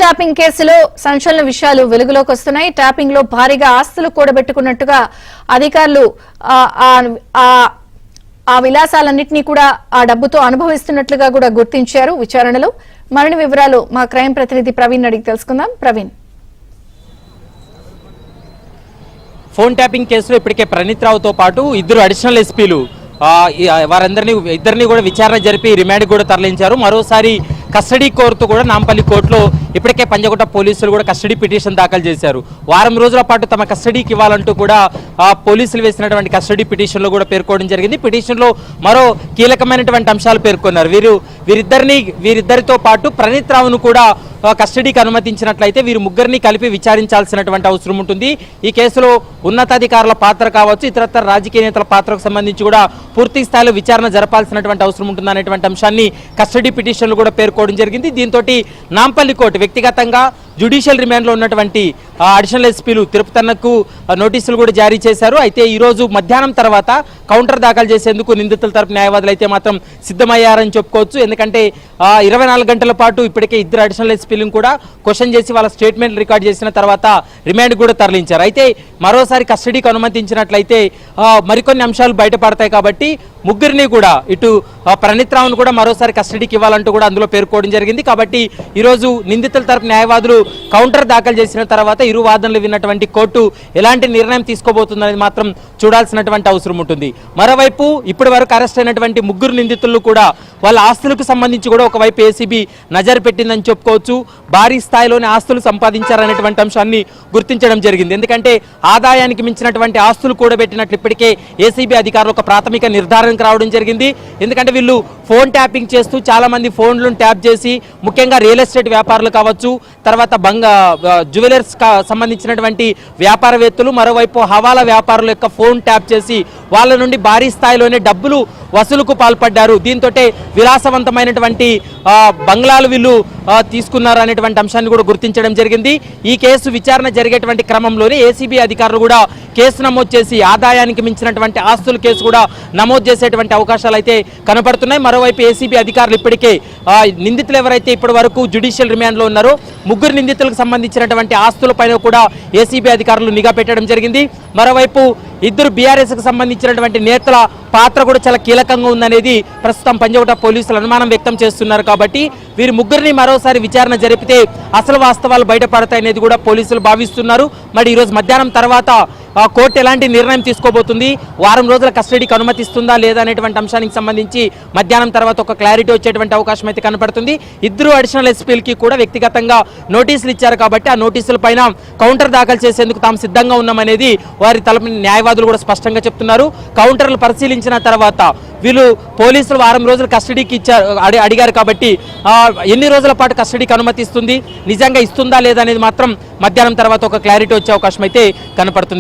Tapping కేసులో సంచలన విషయాలు వెలుగులోకి వస్తున్నాయి. ట్యాపింగ్ లో భారీగా ఆస్తులు కూడబెట్టుకున్నట్టుగా అధికారులు ఆ విలాసాలన్నింటినీ కూడా ఆ డబ్బుతో అనుభవిస్తున్నట్లుగా కూడా గుర్తించారు విచారణలో. మరిన్ని వివరాలు మా క్రైమ్ ప్రతినిధి ప్రవీణ్ అడిగి తెలుసుకుందాం. ప్రవీణ్, ఫోన్ ట్యాపింగ్ కేసులో ఇప్పటికే ప్రణీత్ రావుతో పాటు ఇద్దరు అడిషనల్ ఎస్పీలు ఇద్దరిని కూడా విచారణ జరిపి రిమాండ్ కూడా తరలించారు. మరోసారి కస్టడీ కోరుతూ కూడా నాంపల్లి కోర్టులో ఇప్పటికే పంజగుట్ట పోలీసులు కూడా కస్టడీ పిటిషన్ దాఖలు చేశారు. వారం రోజుల పాటు తమ కస్టడీకి ఇవ్వాలంటూ కూడా పోలీసులు వేసినటువంటి కస్టడీ పిటిషన్లో కూడా పేర్కోవడం జరిగింది. పిటిషన్లో మరో కీలకమైనటువంటి అంశాలు పేర్కొన్నారు. వీరిద్దరితో పాటు ప్రణీత్ రావును కూడా కస్టడీకి అనుమతించినట్లయితే వీరు ముగ్గురిని కలిపి విచారించాల్సినటువంటి అవసరం ఉంటుంది. ఈ కేసులో ఉన్నతాధికారుల పాత్ర కావచ్చు, ఇతరత్ర రాజకీయ నేతల పాత్రకు సంబంధించి కూడా పూర్తి స్థాయిలో విచారణ జరపాల్సినటువంటి అవసరం ఉంటుంది అనేటువంటి అంశాన్ని కస్టడీ పిటిషన్లు కూడా పేర్కోవడం జరిగింది. దీంతో నాంపల్లి కోర్టు వ్యక్తిగతంగా జ్యుడిషియల్ రిమాండ్లో ఉన్నటువంటి అడిషనల్ ఎస్పీలు తిరుపతన్నకు నోటీసులు కూడా జారీ చేశారు. అయితే ఈరోజు మధ్యాహ్నం తర్వాత కౌంటర్ దాఖలు చేసేందుకు నిందితుల తరపు న్యాయవాదులు అయితే మాత్రం సిద్ధమయ్యారని చెప్పుకోవచ్చు. ఎందుకంటే 24 గంటల పాటు ఇప్పటికే ఇద్దరు అడిషనల్ ఎస్పీలను కూడా క్వశ్చన్ చేసి వాళ్ళ స్టేట్మెంట్ రికార్డ్ చేసిన తర్వాత రిమాండ్ కూడా తరలించారు. అయితే మరోసారి కస్టడీకి అనుమతించినట్లయితే మరికొన్ని అంశాలు బయటపడతాయి కాబట్టి ముగ్గురిని కూడా ఇటు ప్రణీత్ రావును కూడా మరోసారి కస్టడీకి ఇవ్వాలంటూ కూడా అందులో పేర్కోవడం జరిగింది. కాబట్టి ఈరోజు నిందితుల తరపు న్యాయవాదులు కౌంటర్ దాఖలు చేసిన తర్వాత ఇరు వాదనలు విన్నటువంటి కోర్టు ఎలాంటి నిర్ణయం తీసుకోబోతుందనేది మాత్రం చూడాల్సినటువంటి అవసరం ఉంటుంది. మరోవైపు ఇప్పటి వరకు అరెస్ట్ అయినటువంటి ముగ్గురు నిందితులు కూడా వాళ్ళ ఆస్తులకు సంబంధించి కూడా ఒకవైపు ఏసీబీ నజరు పెట్టిందని చెప్పుకోవచ్చు. భారీ స్థాయిలోనే ఆస్తులు సంపాదించారనేటువంటి అంశాన్ని గుర్తించడం జరిగింది. ఎందుకంటే ఆదాయానికి మించినటువంటి ఆస్తులు కూడబెట్టినట్లు ఇప్పటికే ఏసీబీ అధికారులు ఒక ప్రాథమిక నిర్ధారణకు రావడం జరిగింది. ఎందుకంటే వీళ్ళు ఫోన్ ట్యాపింగ్ చేస్తూ చాలా మంది ఫోన్లను ట్యాప్ చేసి ముఖ్యంగా రియల్ ఎస్టేట్ వ్యాపారులు కావచ్చు, తర్వాత జ్యువెలర్స్ సంబంధించినటువంటి వ్యాపారవేత్తలు, మరోవైపు హవాలా వ్యాపారుల యొక్క ఫోన్ ట్యాప్ చేసి వాళ్ళ నుండి భారీ స్థాయిలోనే డబ్బులు వసూలుకు పాల్పడ్డారు. దీంతో విలాసవంతమైనటువంటి బంగ్లాలు వీళ్ళు తీసుకున్నారు అనేటువంటి అంశాన్ని కూడా గుర్తించడం జరిగింది. ఈ కేసు విచారణ జరిగేటువంటి క్రమంలోనే ఏసీబీ అధికారులు కూడా కేసు నమోదు చేసి ఆదాయానికి మించినటువంటి ఆస్తుల కేసు కూడా నమోదు చేసేటువంటి అవకాశాలు అయితే కనపడుతున్నాయి. మరోవైపు ఏసీబీ అధికారులు ఇప్పటికే నిందితులు ఎవరైతే ఇప్పటి వరకు జ్యుడిషియల్ రిమాండ్లో ఉన్నారో ముగ్గురు నిందితులకు సంబంధించినటువంటి ఆస్తులపైన కూడా ఏసీబీ అధికారులు నిఘా పెట్టడం జరిగింది. మరోవైపు ఇద్దరు బీఆర్ఎస్కి సంబంధించినటువంటి నేతల పాత్ర కూడా చాలా కీలకంగా ఉందనేది ప్రస్తుతం పంజగుట్ట పోలీసులు అనుమానం వ్యక్తం చేస్తున్నారు. కాబట్టి వీరి ముగ్గురిని మరోసారి విచారణ జరిపితే అసలు వాస్తవాలు బయటపడతాయనేది కూడా పోలీసులు భావిస్తున్నారు. మరి ఈరోజు మధ్యాహ్నం తర్వాత కోర్టు ఎలాంటి నిర్ణయం తీసుకోబోతుంది, వారం రోజుల కస్టడీకి అనుమతిస్తుందా లేదా అనేటువంటి అంశానికి సంబంధించి మధ్యాహ్నం తర్వాత ఒక క్లారిటీ వచ్చేటువంటి అవకాశం అయితే కనపడుతుంది. ఇద్దరు అడిషనల్ ఎస్పీలకి కూడా వ్యక్తిగతంగా నోటీసులు ఇచ్చారు కాబట్టి ఆ నోటీసుల పైన కౌంటర్ దాఖలు చేసేందుకు తాము సిద్ధంగా ఉన్నామనేది వారి తలపు న్యాయవాదులు కూడా స్పష్టంగా చెప్తున్నారు. కౌంటర్లు పరిశీలించిన తర్వాత వీళ్ళు పోలీసులు వారం రోజులు కస్టడీకి అడిగారు కాబట్టి ఎన్ని రోజుల పాటు కస్టడీకి అనుమతిస్తుంది, నిజంగా ఇస్తుందా లేదా అనేది మాత్రం మధ్యాహ్నం తర్వాత ఒక క్లారిటీ వచ్చే అవకాశం అయితే కనపడుతుంది.